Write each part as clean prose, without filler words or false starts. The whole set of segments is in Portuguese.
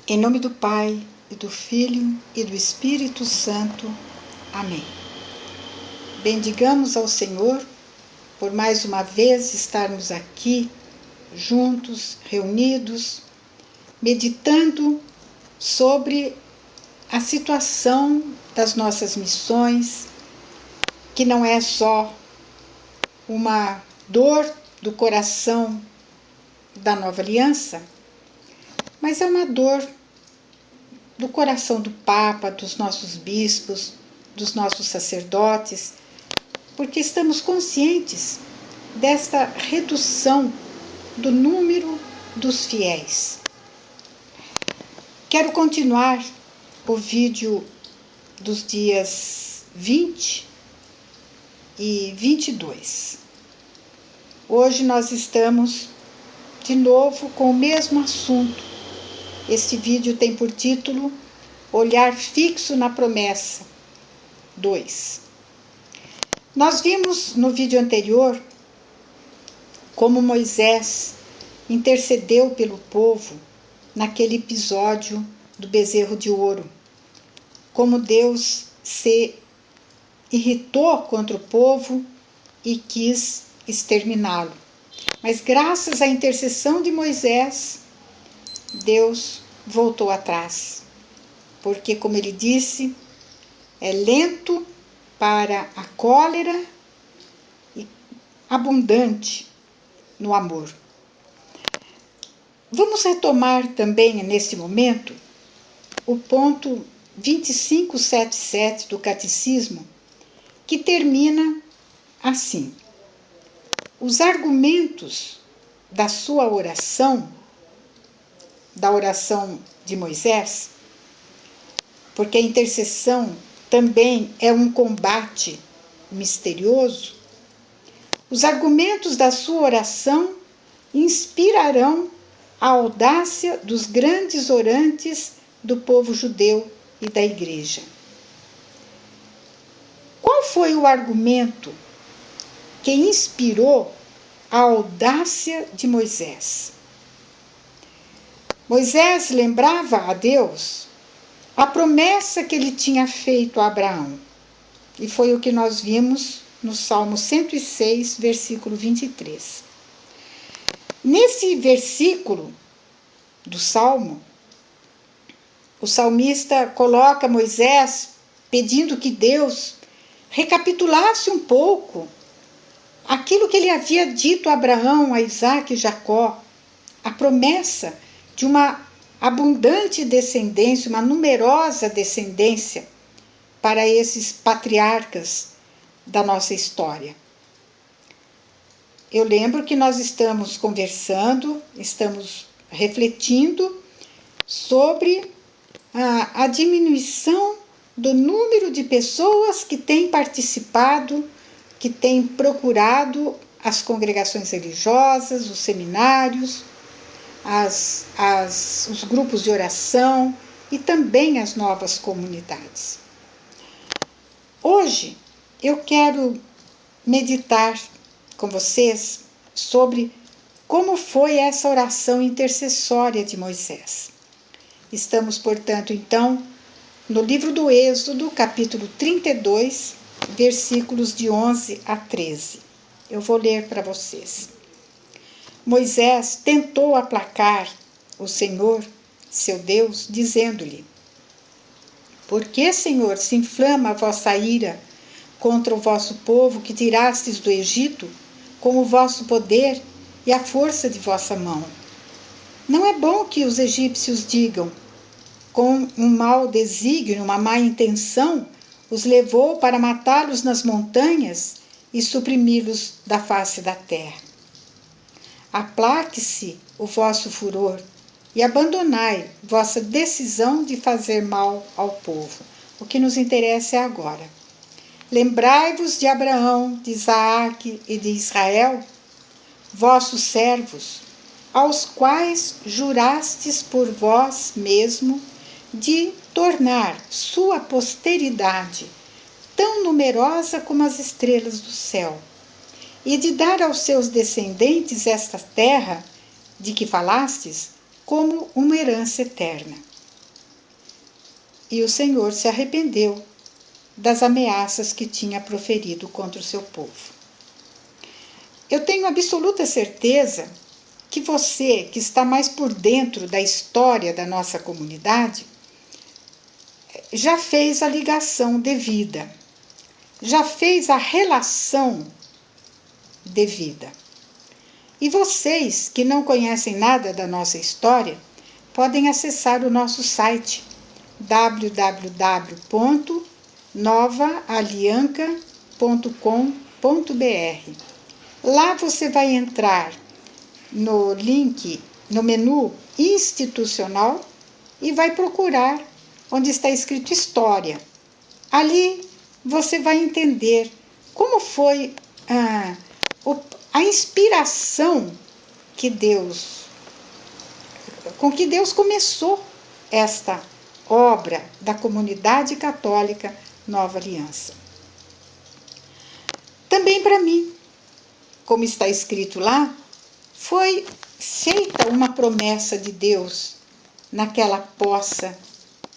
Em nome do Pai, e do Filho, e do Espírito Santo. Amém. Bendigamos ao Senhor por mais uma vez estarmos aqui, juntos, reunidos, meditando sobre a situação das nossas missões, que não é só uma dor do coração da Nova Aliança, mas é uma dor do coração do Papa, dos nossos bispos, dos nossos sacerdotes, porque estamos conscientes desta redução do número dos fiéis. Quero continuar o vídeo dos dias 20 e 22. Hoje nós estamos de novo com o mesmo assunto. Este vídeo tem por título Olhar Fixo na Promessa 2. Nós vimos no vídeo anterior como Moisés intercedeu pelo povo naquele episódio do bezerro de ouro, como Deus se irritou contra o povo e quis exterminá-lo. Mas graças à intercessão de Moisés, Deus voltou atrás, porque, como ele disse, é lento para a cólera e abundante no amor. Vamos retomar também, neste momento, o ponto 2577 do Catecismo, que termina assim: os argumentos da sua oração, da oração de Moisés, porque a intercessão também é um combate misterioso, os argumentos da sua oração inspirarão a audácia dos grandes orantes do povo judeu e da Igreja. Qual foi o argumento que inspirou a audácia de Moisés? Moisés lembrava a Deus a promessa que ele tinha feito a Abraão. E foi o que nós vimos no Salmo 106, versículo 23. Nesse versículo do Salmo, o salmista coloca Moisés pedindo que Deus recapitulasse um pouco aquilo que ele havia dito a Abraão, a Isaque e Jacó, a promessa de uma abundante descendência, uma numerosa descendência para esses patriarcas da nossa história. Eu lembro que nós estamos conversando, estamos refletindo sobre a diminuição do número de pessoas que têm participado, que têm procurado as congregações religiosas, os seminários, os grupos de oração e também as novas comunidades. Hoje eu quero meditar com vocês sobre como foi essa oração intercessória de Moisés. Estamos, portanto, então, no livro do Êxodo, capítulo 32, versículos de 11 a 13. Eu vou ler para vocês. Moisés tentou aplacar o Senhor, seu Deus, dizendo-lhe: por que, Senhor, se inflama a vossa ira contra o vosso povo que tirastes do Egito com o vosso poder e a força de vossa mão? Não é bom que os egípcios digam: com um mau desígnio, uma má intenção, os levou para matá-los nas montanhas e suprimi-los da face da terra. Aplaque-se o vosso furor e abandonai vossa decisão de fazer mal ao povo. O que nos interessa é agora. Lembrai-vos de Abraão, de Isaaque e de Israel, vossos servos, aos quais jurastes por vós mesmo de tornar sua posteridade tão numerosa como as estrelas do céu, e de dar aos seus descendentes esta terra de que falastes como uma herança eterna. e o Senhor se arrependeu das ameaças que tinha proferido contra o seu povo. Eu tenho absoluta certeza que você, que está mais por dentro da história da nossa comunidade, já fez a ligação devida, já fez a relação devida. E vocês que não conhecem nada da nossa história, podem acessar o nosso site www.novaalianca.com.br. Lá você vai entrar no link, no menu institucional e vai procurar onde está escrito História. Ali você vai entender como foi a inspiração com que Deus começou esta obra da comunidade católica Nova Aliança. Também para mim, como está escrito lá, foi feita uma promessa de Deus naquela poça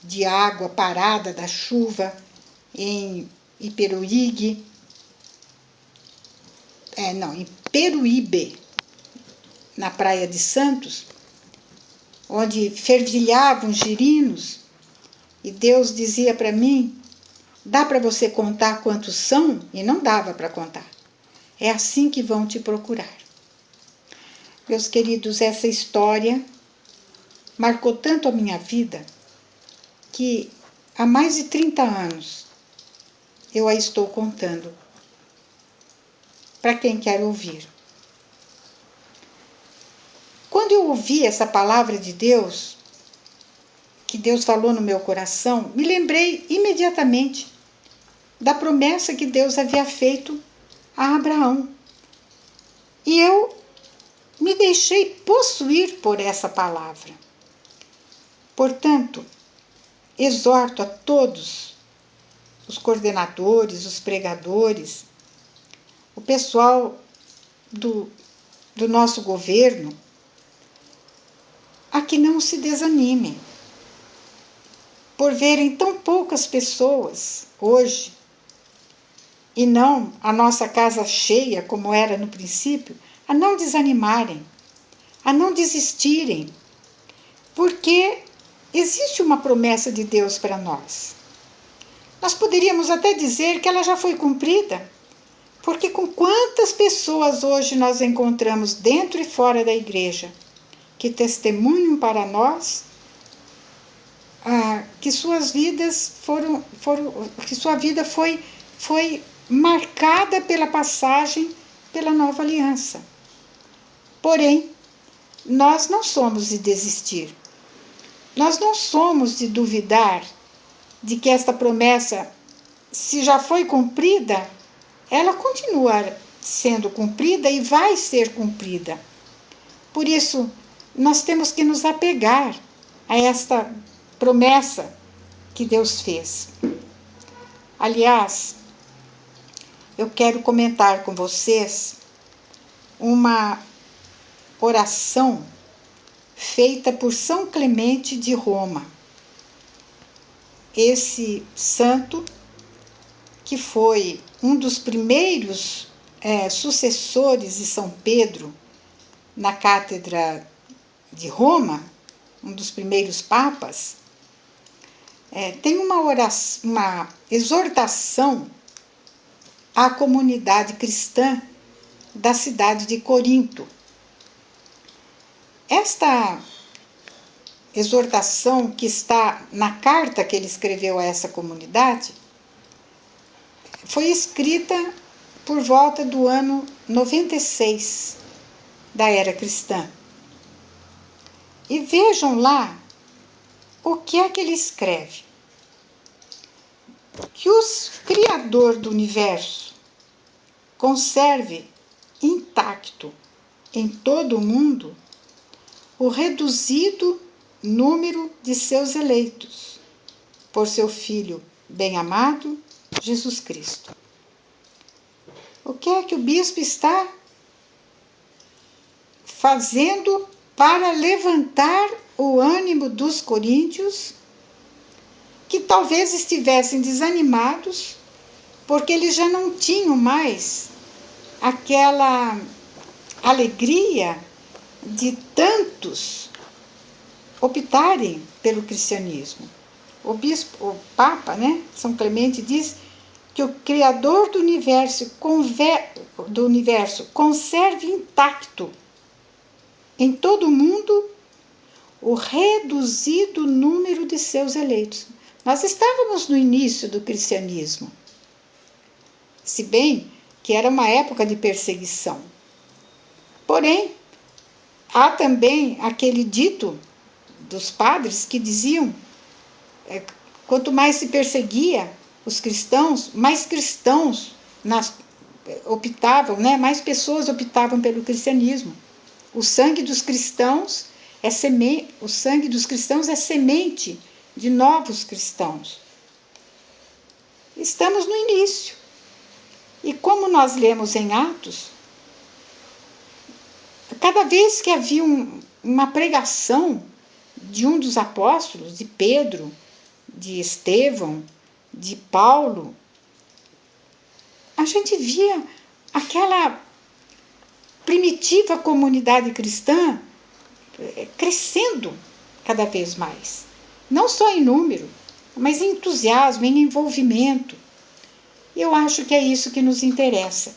de água parada da chuva em Iperuíbe, em Peruíbe, na Praia de Santos, onde fervilhavam girinos, e Deus dizia para mim: dá para você contar quantos são? E não dava para contar. É assim que vão te procurar. Meus queridos, essa história marcou tanto a minha vida que há mais de 30 anos eu a estou contando para quem quer ouvir. Quando eu ouvi essa palavra de Deus, que Deus falou no meu coração, me lembrei imediatamente da promessa que Deus havia feito a Abraão. E eu me deixei possuir por essa palavra. Portanto, exorto a todos os coordenadores, os pregadores, o pessoal do nosso governo, a que não se desanimem por verem tão poucas pessoas hoje e não a nossa casa cheia como era no princípio, a não desanimarem, a não desistirem, porque existe uma promessa de Deus para nós. Nós poderíamos até dizer que ela já foi cumprida, porque com quantas pessoas hoje nós encontramos dentro e fora da igreja que testemunham para nós que suas vidas que sua vida foi marcada pela passagem pela Nova Aliança. Porém, nós não somos de desistir. Nós não somos de duvidar de que esta promessa, se já foi cumprida, ela continua sendo cumprida e vai ser cumprida. Por isso, nós temos que nos apegar a esta promessa que Deus fez. Aliás, eu quero comentar com vocês uma oração feita por São Clemente de Roma. Esse santo, que foi um dos primeiros sucessores de São Pedro na Cátedra de Roma, um dos primeiros papas, tem uma exortação à comunidade cristã da cidade de Corinto. Esta exortação, que está na carta que ele escreveu a essa comunidade, foi escrita por volta do ano 96 da era cristã. E vejam lá o que é que ele escreve. Que o Criador do universo conserve intacto em todo o mundo o reduzido número de seus eleitos, por seu Filho bem-amado, Jesus Cristo. O que é que o bispo está fazendo para levantar o ânimo dos coríntios que talvez estivessem desanimados, porque eles já não tinham mais aquela alegria de tantos optarem pelo cristianismo. O Papa, né, São Clemente, diz que o Criador do universo conserve intacto em todo o mundo o reduzido número de seus eleitos. Nós estávamos no início do cristianismo, se bem que era uma época de perseguição. Porém, há também aquele dito dos padres que diziam: quanto mais se perseguia os cristãos, mais cristãos optavam, né? Mais pessoas optavam pelo cristianismo. O sangue dos cristãos é semente de novos cristãos. Estamos no início. E como nós lemos em Atos, cada vez que havia uma pregação de um dos apóstolos, de Pedro, de Estevão, de Paulo, a gente via aquela primitiva comunidade cristã crescendo cada vez mais. Não só em número, mas em entusiasmo, em envolvimento. Eu acho que é isso que nos interessa.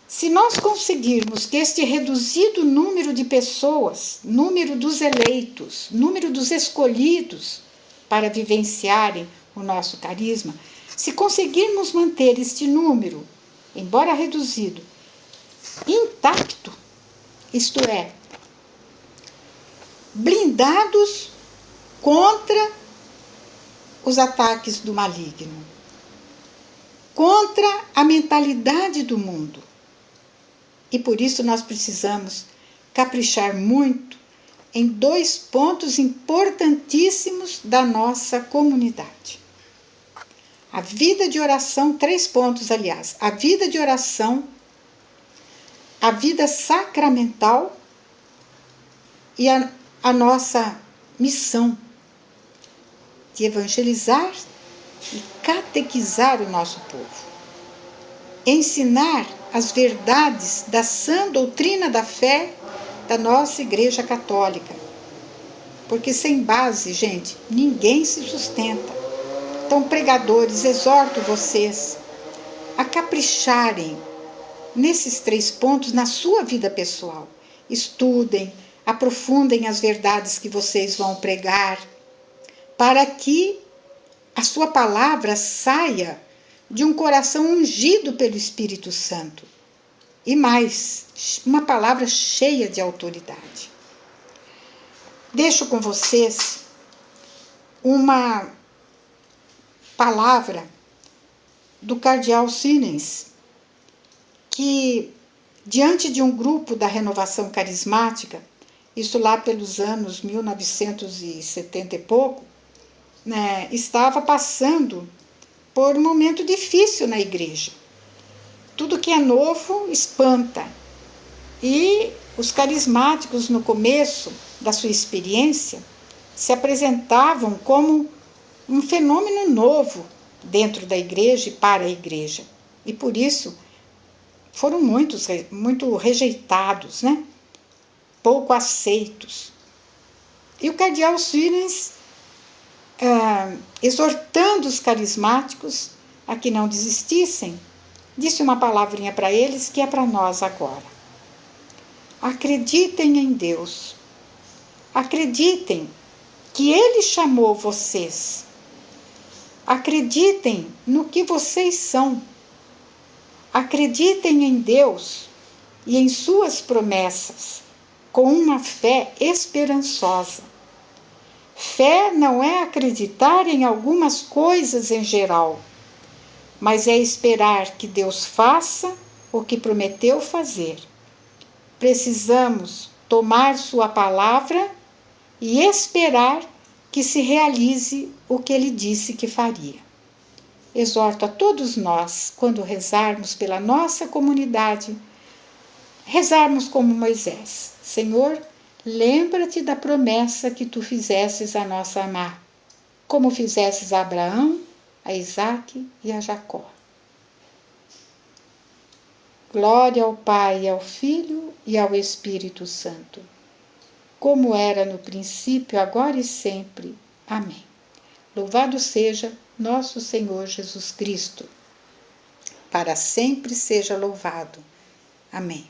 Se nós conseguirmos que este reduzido número de pessoas, número dos eleitos, número dos escolhidos para vivenciarem o nosso carisma, se conseguirmos manter este número, embora reduzido, intacto, isto é, blindados contra os ataques do maligno, contra a mentalidade do mundo. E por isso nós precisamos caprichar muito em 2 pontos importantíssimos da nossa comunidade. A vida de oração, 3 pontos, aliás. A vida de oração, a vida sacramental e a nossa missão de evangelizar e catequizar o nosso povo. Ensinar as verdades da sã doutrina da fé da nossa Igreja Católica. Porque sem base, gente, ninguém se sustenta. Então, pregadores, exorto vocês a capricharem nesses 3 pontos na sua vida pessoal. Estudem, aprofundem as verdades que vocês vão pregar, para que a sua palavra saia de um coração ungido pelo Espírito Santo. E mais, uma palavra cheia de autoridade. Deixo com vocês uma palavra do cardeal Sinens, que, diante de um grupo da renovação carismática, isso lá pelos anos 1970 e pouco, né, estava passando por um momento difícil na igreja. Tudo que é novo espanta. E os carismáticos, no começo da sua experiência, se apresentavam como um fenômeno novo dentro da igreja e para a igreja. E por isso foram muito rejeitados, né? Pouco aceitos. E o cardeal Sinens, exortando os carismáticos a que não desistissem, disse uma palavrinha para eles que é para nós agora. Acreditem em Deus. Acreditem que Ele chamou vocês. Acreditem no que vocês são. Acreditem em Deus e em suas promessas, com uma fé esperançosa. Fé não é acreditar em algumas coisas em geral, mas é esperar que Deus faça o que prometeu fazer. Precisamos tomar sua palavra e esperar que se realize o que ele disse que faria. Exorto a todos nós, quando rezarmos pela nossa comunidade, rezarmos como Moisés. Senhor, lembra-te da promessa que tu fizestes a nossa amar. como fizestes a Abraão, a Isaque e a Jacó. Glória ao Pai, ao Filho e ao Espírito Santo, como era no princípio, agora e sempre. Amém. Louvado seja nosso Senhor Jesus Cristo. Para sempre seja louvado. Amém.